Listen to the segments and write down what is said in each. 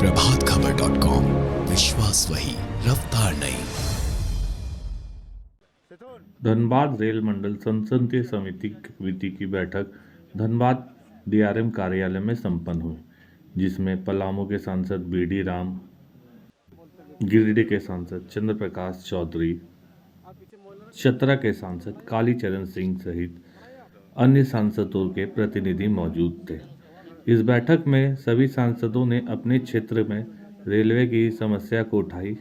प्रभातखबर.com, विश्वास वही, रफ्तार नई। धनबाद रेल मंडल संसदीय समिति की बैठक धनबाद डीआरएम कार्यालय में संपन्न हुई, जिसमें पलामू के सांसद बीडी राम, गिरिडीह के सांसद चंद्र प्रकाश चौधरी, चतरा के सांसद कालीचरण सिंह सहित अन्य सांसदों के प्रतिनिधि मौजूद थे। इस बैठक में सभी सांसदों ने अपने क्षेत्र में रेलवे की समस्या को उठाई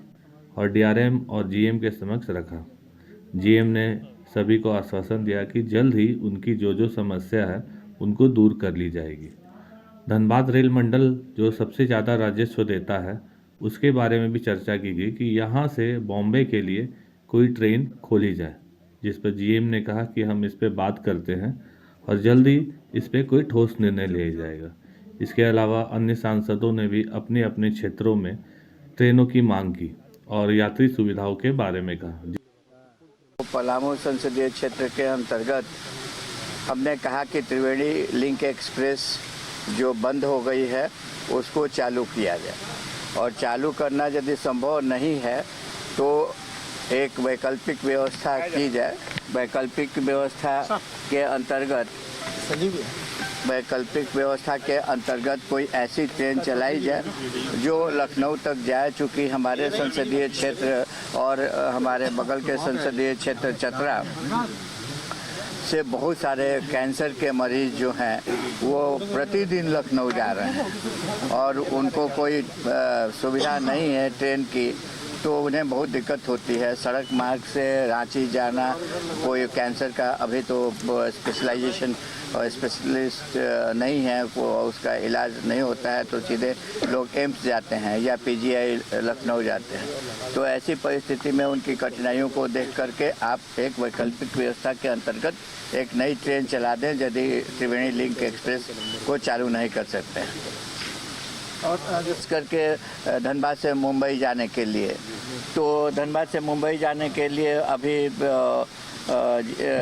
और डीआरएम और जीएम के समक्ष रखा। जीएम ने सभी को आश्वासन दिया कि जल्द ही उनकी जो समस्या है उनको दूर कर ली जाएगी। धनबाद रेल मंडल जो सबसे ज़्यादा राजस्व देता है उसके बारे में भी चर्चा की गई कि यहाँ से बॉम्बे के लिए कोई ट्रेन खोली जाए, जिस पर जीएम ने कहा कि हम इस पर बात करते हैं और जल्द ही इस पर कोई ठोस निर्णय लिया जाएगा। इसके अलावा अन्य सांसदों ने भी अपने अपने क्षेत्रों में ट्रेनों की मांग की और यात्री सुविधाओं के बारे में कहा। पलामू संसदीय क्षेत्र के अंतर्गत हमने कहा कि त्रिवेणी लिंक एक्सप्रेस जो बंद हो गई है उसको चालू किया जाए और चालू करना यदि संभव नहीं है तो एक वैकल्पिक व्यवस्था की जाए। वैकल्पिक व्यवस्था के अंतर्गत कोई ऐसी ट्रेन चलाई जाए जो लखनऊ तक जाए। चूँकि हमारे संसदीय क्षेत्र और हमारे बगल के संसदीय क्षेत्र चतरा से बहुत सारे कैंसर के मरीज जो हैं वो प्रतिदिन लखनऊ जा रहे हैं और उनको कोई सुविधा नहीं है ट्रेन की, तो उन्हें बहुत दिक्कत होती है। सड़क मार्ग से रांची जाना, कोई कैंसर का अभी तो स्पेशलाइजेशन और स्पेशलिस्ट नहीं है, वो उसका इलाज नहीं होता है, तो सीधे लोग एम्स जाते हैं या पीजीआई लखनऊ जाते हैं। तो ऐसी परिस्थिति में उनकी कठिनाइयों को देख करके आप एक वैकल्पिक व्यवस्था के अंतर्गत एक नई ट्रेन चला दें यदि त्रिवेणी लिंक एक्सप्रेस को चालू नहीं कर सकते हैं। और जिस करके धनबाद से मुंबई जाने के लिए, तो धनबाद से मुंबई जाने के लिए अभी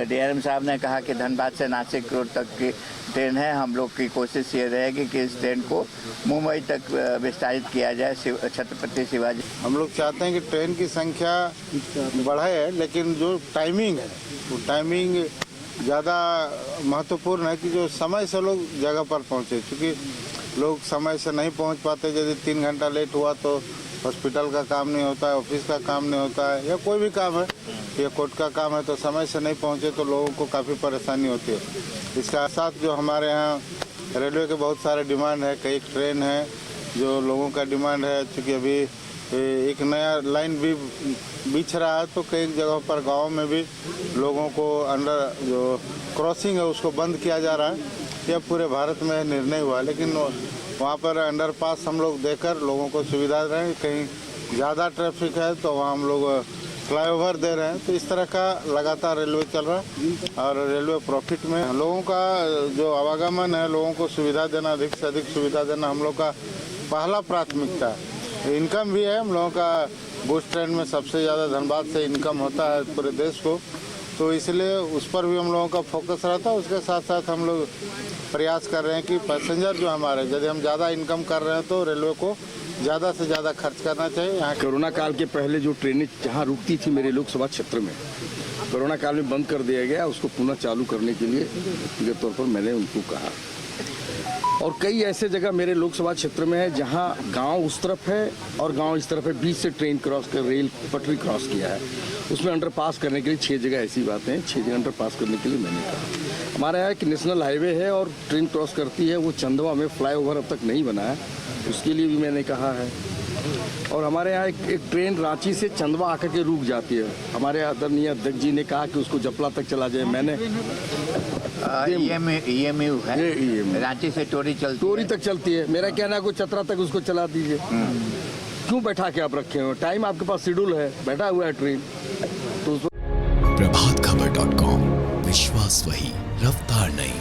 डीआरएम साहब ने कहा कि धनबाद से नासिक रोड तक की ट्रेन है। हम लोग की कोशिश ये रहेगी कि इस ट्रेन को मुंबई तक विस्तारित किया जाए, छत्रपति शिवाजी। हम लोग चाहते हैं कि ट्रेन की संख्या बढ़े, लेकिन जो टाइमिंग है वो टाइमिंग ज़्यादा महत्वपूर्ण है कि जो समय से लोग जगह पर पहुँचे, क्योंकि लोग समय से नहीं पहुंच पाते। यदि 3 घंटा लेट हुआ तो हॉस्पिटल का काम नहीं होता है, ऑफिस का काम नहीं होता है, या कोई भी काम है या कोर्ट का काम है, तो समय से नहीं पहुंचे तो लोगों को काफ़ी परेशानी होती है। इसका साथ जो हमारे यहाँ रेलवे के बहुत सारे डिमांड है, कई ट्रेन है जो लोगों का डिमांड है। चूँकि अभी एक नया लाइन भी बिछ रहा है, तो कई जगहों पर गाँव में भी लोगों को अंडर जो क्रॉसिंग है उसको बंद किया जा रहा है। यह पूरे भारत में निर्णय हुआ, लेकिन वहाँ पर अंडरपास हम लोग देकर लोगों को सुविधा दे रहे हैं। कहीं ज़्यादा ट्रैफिक है तो वहाँ हम लोग फ्लाईओवर दे रहे हैं। तो इस तरह का लगातार रेलवे चल रहा है और रेलवे प्रॉफिट में लोगों का जो आवागमन है, लोगों को सुविधा देना, अधिक से अधिक सुविधा देना हम लोग का पहला प्राथमिकता है। इनकम भी है हम लोगों का, बूस्ट ट्रेन में सबसे ज़्यादा धनबाद से इनकम होता है पूरे देश को, तो इसलिए उस पर भी हम लोगों का फोकस रहता है। उसके साथ साथ हम लोग प्रयास कर रहे हैं कि पैसेंजर जो हमारे, यदि हम ज़्यादा इनकम कर रहे हैं तो रेलवे को ज़्यादा से ज़्यादा खर्च करना चाहिए। यहाँ कोरोना काल के पहले जो ट्रेनें जहाँ रुकती थी मेरे लोकसभा क्षेत्र में, कोरोना काल में बंद कर दिया गया। उसको पुनः चालू करने के लिए व्यक्तिगत तौर पर मैंने उनको कहा। और कई ऐसे जगह मेरे लोकसभा क्षेत्र में है जहां गांव उस तरफ है और गांव इस तरफ है, बीच से ट्रेन क्रॉस कर रेल पटरी क्रॉस किया है। उसमें अंडरपास करने के लिए 6 जगह ऐसी बातें हैं, 6 जगह अंडरपास करने के लिए मैंने कहा। हमारे यहाँ एक नेशनल हाईवे है और ट्रेन क्रॉस करती है, वो चंदवा में फ्लाईओवर अब तक नहीं बना है, उसके लिए भी मैंने कहा है। और हमारे यहाँ एक ट्रेन रांची से चंदवा आकर के रुक जाती है। हमारे आदरणीय अध्यक्ष जी ने कहा कि उसको जपला तक चला जाए। मैंने EMU है, रांची से टोरी तक चलती है। मेरा कहना है को चतरा तक उसको चला दीजिए। क्यों बैठा के आप रखे हो? टाइम आपके पास शेड्यूल है, बैठा हुआ है ट्रेन। तो प्रभातखबर.com, विश्वास वही, रफ्तार नई।